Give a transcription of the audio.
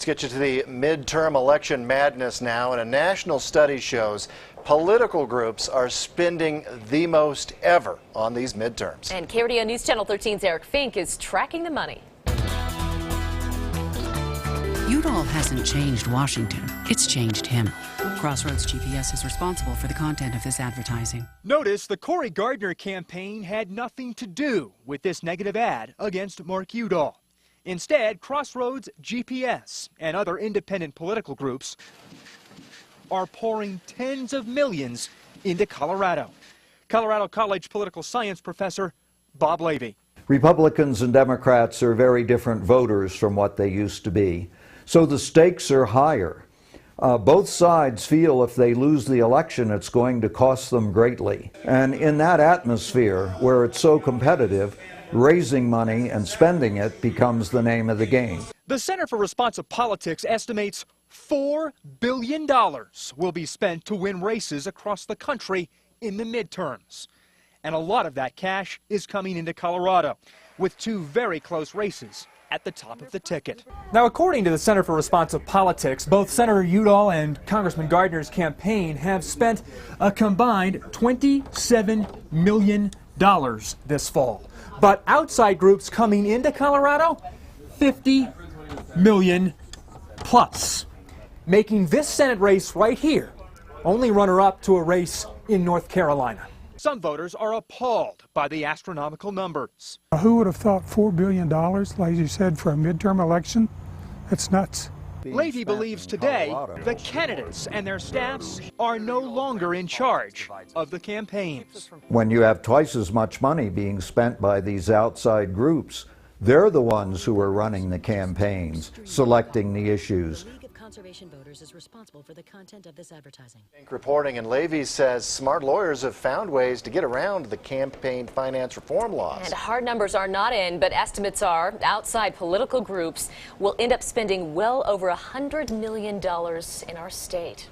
Let's get you to the midterm election madness now, and a national study shows political groups are spending the most ever on these midterms. And KRDO News Channel 13's Eric Fink is tracking the money. Udall hasn't changed Washington, it's changed him. Crossroads GPS is responsible for the content of this advertising. Notice the Cory Gardner campaign had nothing to do with this negative ad against Mark Udall. Instead, Crossroads GPS and other independent political groups are pouring tens of millions into Colorado. Colorado College political science professor Bob Levy. Republicans and Democrats are very different voters from what they used to be, so the stakes are higher. Both sides feel if they lose the election, it's going to cost them greatly. And in that atmosphere, where it's so competitive, raising money and spending it becomes the name of the game. The Center for Responsive Politics estimates $4 billion will be spent to win races across the country in the midterms. And a lot of that cash is coming into Colorado, with two very close races at the top of the ticket. Now, according to the Center for Responsive Politics, both Senator Udall and Congressman Gardner's campaign have spent a combined $27 million this fall. But outside groups coming into Colorado, $50 million plus, making this Senate race right here only runner-up to a race in North Carolina. Some voters are appalled by the astronomical numbers. Who would have thought $4 billion, like you said, for a midterm election? That's nuts. Levy believes today the candidates and their staffs are no longer in charge of the campaigns. When you have twice as much money being spent by these outside groups, they're the ones who are running the campaigns, selecting the issues. Conservation Voters is responsible for the content of this advertising. Reporting, and Levy says smart lawyers have found ways to get around the campaign finance reform laws. And hard numbers are not in, but estimates are outside political groups will end up spending well over $100 million in our state.